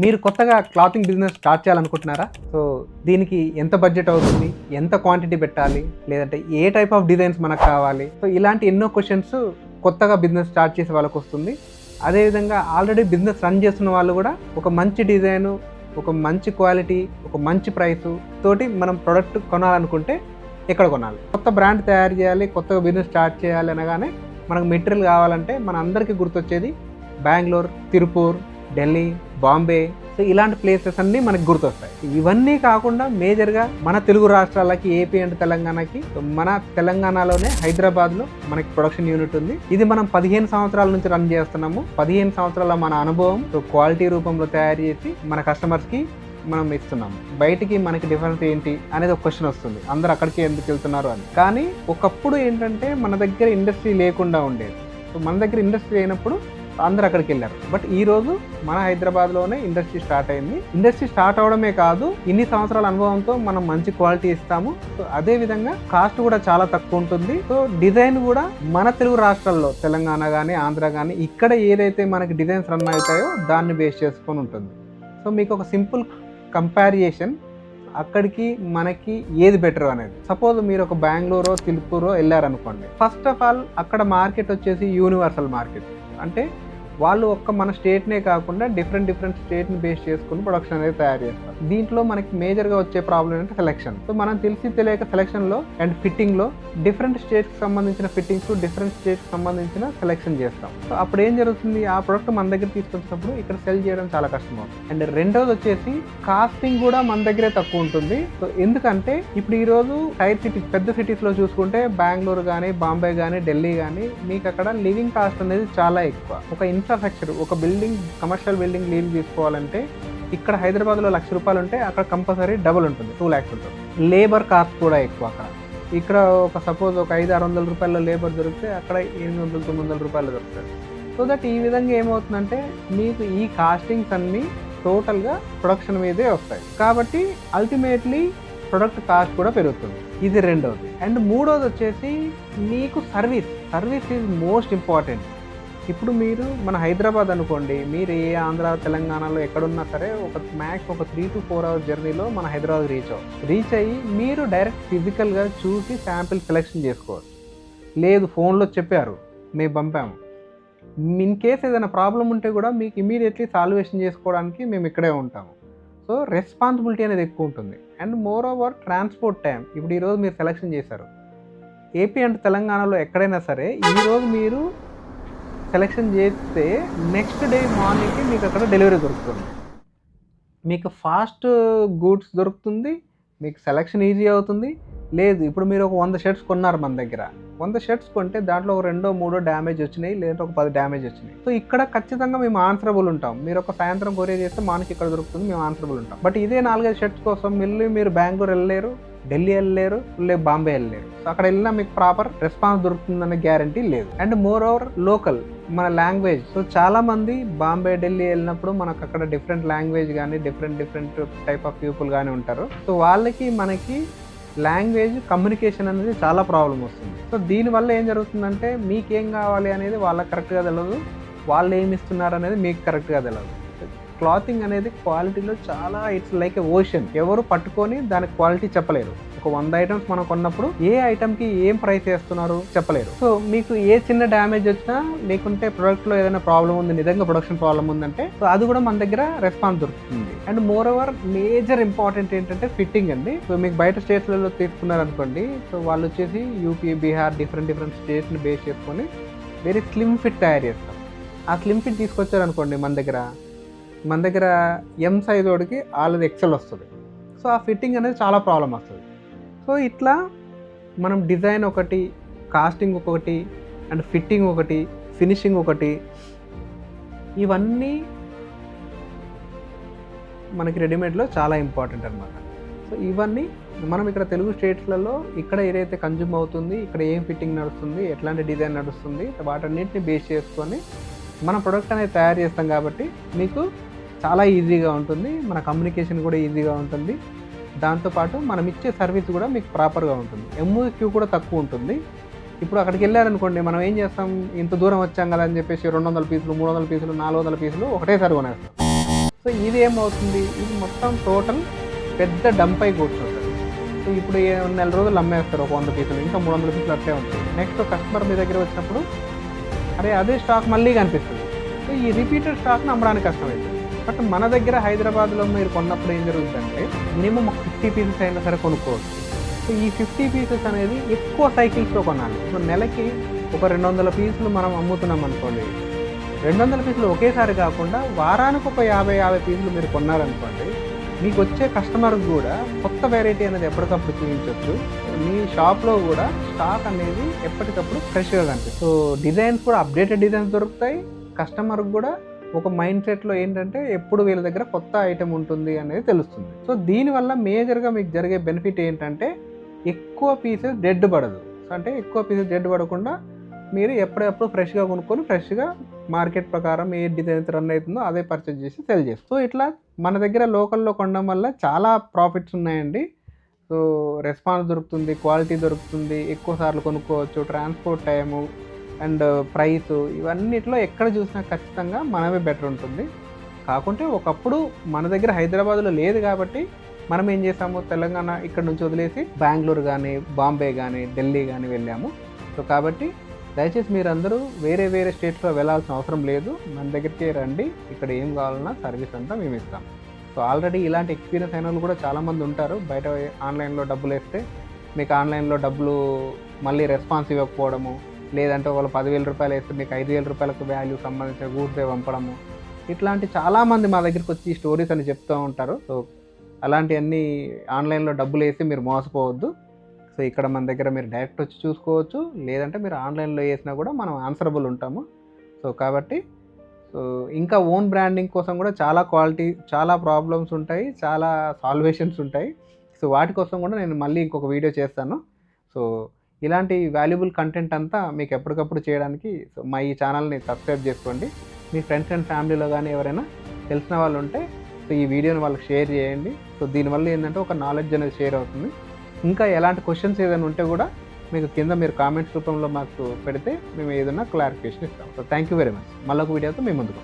మీరు కొత్తగా clothing business start చేయాలనుకుంటున్నారా? సో దీనికి ఎంత బడ్జెట్ అవుతుంది? ఎంత క్వాంటిటీ పెట్టాలి? లేదంటే ఏ టైప్ ఆఫ్ డిజైన్స్ మనకు కావాలి? సో ఇలాంటి ఎన్నో క్వశ్చన్స్ కొత్తగా బిజినెస్ స్టార్ట్ చేసే వాళ్ళకి వస్తుంది. అదేవిధంగా ఆల్రెడీ బిజినెస్ రన్ చేస్తున్న వాళ్ళు కూడా ఒక మంచి డిజైను, ఒక మంచి క్వాలిటీ, ఒక మంచి ప్రైసు తోటి మనం ప్రోడక్ట్ కొనాలనుకుంటే ఎక్కడ కొనాలి? కొత్త బ్రాండ్ తయారు చేయాలి, కొత్తగా బిజినెస్ స్టార్ట్ చేయాలి అనగానే మనకు మెటీరియల్ కావాలంటే మన అందరికీ గుర్తొచ్చేది బెంగళూరు, తిరుపూర్, ఢిల్లీ, బాంబే. సో ఇలాంటి ప్లేసెస్ అన్నీ మనకు గుర్తొస్తాయి. ఇవన్నీ కాకుండా మేజర్గా మన తెలుగు రాష్ట్రాలకి, ఏపీ అండ్ తెలంగాణకి, మన తెలంగాణలోనే హైదరాబాద్లో మనకి ప్రొడక్షన్ యూనిట్ ఉంది. ఇది మనం 15 సంవత్సరాల నుంచి రన్ చేస్తున్నాము. 15 సంవత్సరాల మన అనుభవం క్వాలిటీ రూపంలో తయారు చేసి మన కస్టమర్స్కి మనం ఇస్తున్నాము. బయటికి మనకి డిఫరెన్స్ ఏంటి అనేది ఒక క్వశ్చన్ వస్తుంది, అందరూ అక్కడికి ఎందుకు వెళ్తున్నారు అని. కానీ ఒకప్పుడు ఏంటంటే మన దగ్గర ఇండస్ట్రీ లేకుండా ఉండేది. సో మన దగ్గర ఇండస్ట్రీ అయినప్పుడు అందరూ అక్కడికి వెళ్ళారు. బట్ ఈ రోజు మన హైదరాబాద్లోనే ఇండస్ట్రీ స్టార్ట్ అయింది. ఇండస్ట్రీ స్టార్ట్ అవడమే కాదు, ఇన్ని సంవత్సరాల అనుభవంతో మనం మంచి క్వాలిటీ ఇస్తాము. సో అదే విధంగా కాస్ట్ కూడా చాలా తక్కువ ఉంటుంది. సో డిజైన్ కూడా మన తెలుగు రాష్ట్రాల్లో, తెలంగాణ కానీ, ఆంధ్ర కానీ, ఇక్కడ ఏదైతే మనకి డిజైన్స్ రన్ అవుతాయో దాన్ని బేస్ చేసుకొని ఉంటుంది. సో మీకు ఒక సింపుల్ కంపారిజేషన్, అక్కడికి మనకి ఏది బెటర్ అనేది. సపోజ్ మీరు ఒక బెంగళూరో, తిరుపూరో వెళ్ళారనుకోండి. ఫస్ట్ ఆఫ్ ఆల్ అక్కడ మార్కెట్ వచ్చేసి యూనివర్సల్ మార్కెట్. అంటే వాళ్ళు మన స్టేట్నే కాకుండా డిఫరెంట్ స్టేట్ని బేస్ చేసుకుని ప్రొడక్షన్ అనేది తయారు చేస్తారు. దీంట్లో మనకి మేజర్గా వచ్చే ప్రాబ్లం ఏంటంటే సెలెక్షన్. సో మనం తెలియక సెలెక్షన్లో అండ్ ఫిట్టింగ్లో డిఫరెంట్ స్టేట్స్కి సంబంధించిన ఫిట్టింగ్స్, డిఫరెంట్ స్టేట్స్కి సంబంధించిన సెలెక్షన్ చేస్తాం. సో అప్పుడు ఏం జరుగుతుంది, ఆ ప్రొడక్ట్ మన దగ్గర తీసుకొచ్చినప్పుడు ఇక్కడ సెల్ చేయడం చాలా కష్టం అవుతుంది. అండ్ రెండోది వచ్చేసి కాస్టింగ్ కూడా మన దగ్గరే తక్కువ ఉంటుంది. సో ఎందుకంటే ఇప్పుడు ఈరోజు టైర్ సిటీస్, పెద్ద సిటీస్లో చూసుకుంటే బెంగళూరు కానీ, బాంబే కానీ, ఢిల్లీ కానీ, మీకు అక్కడ లివింగ్ కాస్ట్ అనేది చాలా ఎక్కువ. ఒక ఇన్ఫ్రాస్ట్రక్చర్, ఒక బిల్డింగ్, కమర్షియల్ బిల్డింగ్ లీజ్ తీసుకోవాలంటే ఇక్కడ హైదరాబాద్లో ₹1,00,000 ఉంటే అక్కడ కంపల్సరీ డబుల్ ఉంటుంది, 2 lakhs ఉంటుంది. లేబర్ కాస్ట్ కూడా ఎక్కువ అక్కడ. ఇక్కడ సపోజ్ ఒక ₹500-600 లేబర్ దొరికితే అక్కడ ₹800-900 దొరుకుతుంది. సో దట్ ఈ విధంగా ఏమవుతుందంటే మీకు ఈ కాస్టింగ్స్ అన్నీ టోటల్గా ప్రొడక్షన్ మీదే వస్తాయి. కాబట్టి అల్టిమేట్లీ ప్రొడక్ట్ కాస్ట్ కూడా పెరుగుతుంది. ఇది రెండోది. అండ్ మూడోది వచ్చేసి మీకు సర్వీస్ ఈజ్ మోస్ట్ ఇంపార్టెంట్. ఇప్పుడు మీరు మన హైదరాబాద్ అనుకోండి, మీరు ఏ ఆంధ్ర, తెలంగాణలో ఎక్కడున్నా సరే మ్యాక్స్ ఒక 3 to 4 hours జర్నీలో మన హైదరాబాద్ రీచ్ అయ్యి మీరు డైరెక్ట్ ఫిజికల్గా చూసి శాంపిల్ సెలెక్షన్ చేసుకోవచ్చు. లేదు ఫోన్లో చెప్పారు, మేము పంపాము. ఇన్ కేస్ ఏదైనా ప్రాబ్లం ఉంటే కూడా మీకు ఇమీడియట్లీ సాల్వేషన్ చేసుకోవడానికి మేము ఇక్కడే ఉంటాము. సో రెస్పాన్సిబిలిటీ అనేది ఎక్కువ ఉంటుంది. And more over transport time. ఇప్పుడు ఈరోజు మీరు సెలెక్షన్ చేశారు, ఏపీ అండ్ తెలంగాణలో ఎక్కడైనా సరే ఈరోజు మీరు సెలెక్షన్ చేస్తే నెక్స్ట్ డే మార్నింగ్కి మీకు అక్కడ డెలివరీ దొరుకుతుంది. మీకు ఫాస్ట్ గూడ్స్ దొరుకుతుంది, మీకు సెలెక్షన్ ఈజీ అవుతుంది. లేదు ఇప్పుడు మీరు ఒక 100 షర్ట్స్ కొన్నారు మన దగ్గర, 100 షర్ట్స్ కొంటే దాంట్లో ఒక 2-3 డ్యామేజ్ వచ్చినాయి, లేదంటే ఒక 10 డ్యామేజ్ వచ్చినాయి. సో ఇక్కడ ఖచ్చితంగా మేము ఆన్సరబుల్ ఉంటాం. మీరు ఒక సాయంత్రం కొరియర్ చేస్తే మార్నింగ్ ఇక్కడ దొరుకుతుంది, మేము ఆన్సరబుల్ ఉంటాం. బట్ ఇదే 4-5 షర్ట్స్ కోసం మీరు బెంగళూరు వెళ్ళలేరు, ఢిల్లీ వెళ్ళలేరు, లేదు బాంబే వెళ్ళలేరు. సో అక్కడ వెళ్ళినా మీకు ప్రాపర్ రెస్పాన్స్ దొరుకుతుందనే గ్యారంటీ లేదు. అండ్ మోర్ ఓవర్ లోకల్ మన లాంగ్వేజ్. సో చాలా మంది బాంబే, ఢిల్లీ వెళ్ళినప్పుడు మనకు అక్కడ డిఫరెంట్ లాంగ్వేజ్ కానీ, డిఫరెంట్ టైప్ ఆఫ్ పీపుల్ కానీ ఉంటారు. సో వాళ్ళకి మనకి లాంగ్వేజ్ కమ్యూనికేషన్ అనేది చాలా ప్రాబ్లం వస్తుంది. సో దీనివల్ల ఏం జరుగుతుందంటే మీకేం కావాలి అనేది వాళ్ళకి కరెక్ట్గా తెలియదు, వాళ్ళు ఏమి ఇస్తున్నారు అనేది మీకు కరెక్ట్గా తెలియదు. క్లాతింగ్ అనేది క్వాలిటీలో చాలా ఇట్స్ లైక్ ఏ ఓషన్. ఎవరు పట్టుకొని దాని క్వాలిటీ చెప్పలేరు. ఒక 100 items మనం కొన్నప్పుడు ఏ ఐటమ్కి ఏం ప్రైస్ వేస్తున్నారు చెప్పలేరు. సో మీకు ఏ చిన్న డ్యామేజ్ వచ్చినా, లేకుంటే ప్రొడక్ట్లో ఏదైనా ప్రాబ్లం ఉంది, నిజంగా ప్రొడక్షన్ ప్రాబ్లం ఉందంటే సో అది కూడా మన దగ్గర రెస్పాన్స్ దొరుకుతుంది. And more over major important ఏంటంటే ఫిట్టింగ్ అండి. సో మీకు బయట స్టేట్స్లలో తీసుకున్నారనుకోండి, సో వాళ్ళు వచ్చేసి యూపీ, బీహార్, డిఫరెంట్ స్టేట్స్ని బేస్ చేసుకొని వెరీ స్లిమ్ ఫిట్ తయారు చేస్తాం. ఆ స్లిమ్ ఫిట్ తీసుకొచ్చారనుకోండి మన దగ్గర ఎం సైజ్ వాడికి వాళ్ళది ఎక్సెల్ వస్తుంది. సో ఆ ఫిట్టింగ్ అనేది చాలా ప్రాబ్లం వస్తుంది. సో ఇట్లా మనం డిజైన్ ఒకటి, కాస్టింగ్ ఒకటి, అండ్ ఫిట్టింగ్ ఒకటి, ఫినిషింగ్ ఒకటి, ఇవన్నీ మనకి రెడీమేడ్లో చాలా ఇంపార్టెంట్ అనమాట. సో ఇవన్నీ మనం ఇక్కడ తెలుగు స్టేట్స్లలో ఇక్కడ ఏదైతే కన్జ్యూమ్ అవుతుంది, ఇక్కడ ఏం ఫిట్టింగ్ నడుస్తుంది, ఎట్లాంటి డిజైన్ నడుస్తుంది, వాటన్నిటిని బేస్ చేసుకొని మన ప్రొడక్ట్ అనేది తయారు చేస్తాం. కాబట్టి మీకు చాలా ఈజీగా ఉంటుంది, మన కమ్యూనికేషన్ కూడా ఈజీగా ఉంటుంది. దాంతోపాటు మనం ఇచ్చే సర్వీస్ కూడా మీకు ప్రాపర్గా ఉంటుంది. MOQ కూడా తక్కువ ఉంటుంది. ఇప్పుడు అక్కడికి వెళ్ళారనుకోండి, మనం ఏం చేస్తాం, ఇంత దూరం వచ్చాం కదా అని చెప్పేసి 200 పీసులు, 300 పీసులు, 400 పీసులు ఒకటేసారి కొనేస్తాం. సో ఇది ఏమవుతుంది, ఇది మొత్తం టోటల్ పెద్ద డంప్ అయి కూర్చుంటుంది. సో ఇప్పుడు నెల రోజులు అమ్మేస్తారు ఒక 100 పీసులు, ఇంకా 300 పీసులు అట్లే ఉంటుంది. నెక్స్ట్ కస్టమర్ మీ దగ్గర వచ్చినప్పుడు అదే స్టాక్ మళ్ళీ కనిపిస్తుంది. సో ఈ రిపీటెడ్ స్టాక్ని అమ్మడానికి కష్టమవుతుంది. బట్ మన దగ్గర హైదరాబాద్లో మీరు కొన్నప్పుడు ఏం జరుగుతుందంటే మినిమం ఒక 50 పీసెస్ అయినా సరే కొనుక్కోవచ్చు. సో ఈ 50 పీసెస్ అనేది ఎక్కువ సైకిల్స్లో కొనాలి. సో నెలకి ఒక 200 పీసులు మనం అమ్ముతున్నాం అనుకోండి, 200 పీసులు ఒకేసారి కాకుండా వారానికి ఒక 50 పీసులు మీరు కొన్నారనుకోండి, మీకు వచ్చే కస్టమర్కి కూడా కొత్త వెరైటీ అనేది ఎప్పటికప్పుడు చూపించవచ్చు. మీ షాప్లో కూడా స్టాక్ అనేది ఎప్పటికప్పుడు ఫ్రెష్గా కనిపిస్తుంది. సో డిజైన్స్ కూడా అప్డేటెడ్ డిజైన్స్ దొరుకుతాయి. కస్టమర్కి కూడా ఒక మైండ్ సెట్లో ఏంటంటే ఎప్పుడు వీళ్ళ దగ్గర కొత్త ఐటెం ఉంటుంది అనేది తెలుస్తుంది. సో దీనివల్ల మేజర్గా మీకు జరిగే బెనిఫిట్ ఏంటంటే ఎక్కువ పీసెస్ డెడ్ పడదు. అంటే ఎక్కువ పీసెస్ డెడ్ పడకుండా మీరు ఎప్పుడెప్పుడు ఫ్రెష్గా కొనుక్కొని ఫ్రెష్గా మార్కెట్ ప్రకారం ఏ డిజైన్ రన్ అవుతుందో అదే పర్చేజ్ చేసి సెల్ చేస్తాం. సో ఇట్లా మన దగ్గర లోకల్లో కొనడం వల్ల చాలా ప్రాఫిట్స్ ఉన్నాయండి. సో రెస్పాన్స్ దొరుకుతుంది, క్వాలిటీ దొరుకుతుంది, ఎక్కువ సార్లు కొనుక్కోవచ్చు, ట్రాన్స్పోర్ట్ టైము అండ్ ప్రైస్, ఇవన్నిట్లో ఎక్కడ చూసినా ఖచ్చితంగా మనమే బెటర్ ఉంటుంది. కాకుంటే ఒకప్పుడు మన దగ్గర హైదరాబాద్లో లేదు కాబట్టి మనం ఏం చేసాము, తెలంగాణ ఇక్కడ నుంచి వదిలేసి బెంగళూరు కానీ, బాంబే కానీ, ఢిల్లీ కానీ వెళ్ళాము. సో కాబట్టి దయచేసి మీరందరూ వేరే స్టేట్స్లో వెళ్ళాల్సిన అవసరం లేదు, మన దగ్గరికే రండి. ఇక్కడ ఏం కావాలన్నా సర్వీస్ అంతా మేము ఇస్తాం. సో ఆల్రెడీ ఇలాంటి ఎక్స్పీరియన్స్ అయిన వాళ్ళు కూడా చాలామంది ఉంటారు. బయట ఆన్లైన్లో డబ్బులు వేస్తే మీకు ఆన్లైన్లో డబ్బులు మళ్ళీ రెస్పాన్స్ ఇవ్వకపోవడము, లేదంటే వాళ్ళు 10,000 రూపాయలు వేస్తే మీకు 5,000 రూపాయలకు వాల్యూ సంబంధించిన గూడ్స్ పంపడము, ఇట్లాంటి చాలామంది మా దగ్గరికి వచ్చి ఈ స్టోరీస్ అని చెప్తూ ఉంటారు. సో అలాంటివన్నీ ఆన్లైన్లో డబ్బులు వేసి మీరు మోసపోవద్దు. సో ఇక్కడ మన దగ్గర మీరు డైరెక్ట్ వచ్చి చూసుకోవచ్చు, లేదంటే మీరు ఆన్లైన్లో వేసినా కూడా మనం ఆన్సరబుల్ ఉంటాము. సో కాబట్టి ఇంకా ఓన్ బ్రాండింగ్ కోసం కూడా చాలా క్వాలిటీ, చాలా ప్రాబ్లమ్స్ ఉంటాయి, చాలా సాల్వేషన్స్ ఉంటాయి. సో వాటి కోసం కూడా నేను మళ్ళీ ఇంకొక వీడియో చేస్తాను. సో ఇలాంటి వాల్యుబుల్ కంటెంట్ అంతా మీకు ఎప్పటికప్పుడు చేయడానికి సో మా ఈ ఛానల్ని సబ్స్క్రైబ్ చేసుకోండి. మీ ఫ్రెండ్స్ అండ్ ఫ్యామిలీలో కానీ ఎవరైనా తెలిసిన వాళ్ళు ఉంటే సో ఈ వీడియోని వాళ్ళకి షేర్ చేయండి. సో దీనివల్ల ఏంటంటే ఒక నాలెడ్జ్ అనేది షేర్ అవుతుంది. ఇంకా ఎలాంటి క్వశ్చన్స్ ఏదైనా ఉంటే కూడా మీకు కింద మీరు కామెంట్స్ రూపంలో మాకు పెడితే మేము ఏదైనా క్లారిఫికేషన్ ఇస్తాం. So thank you very much. మళ్ళొక వీడియోతో మేము ముందుకు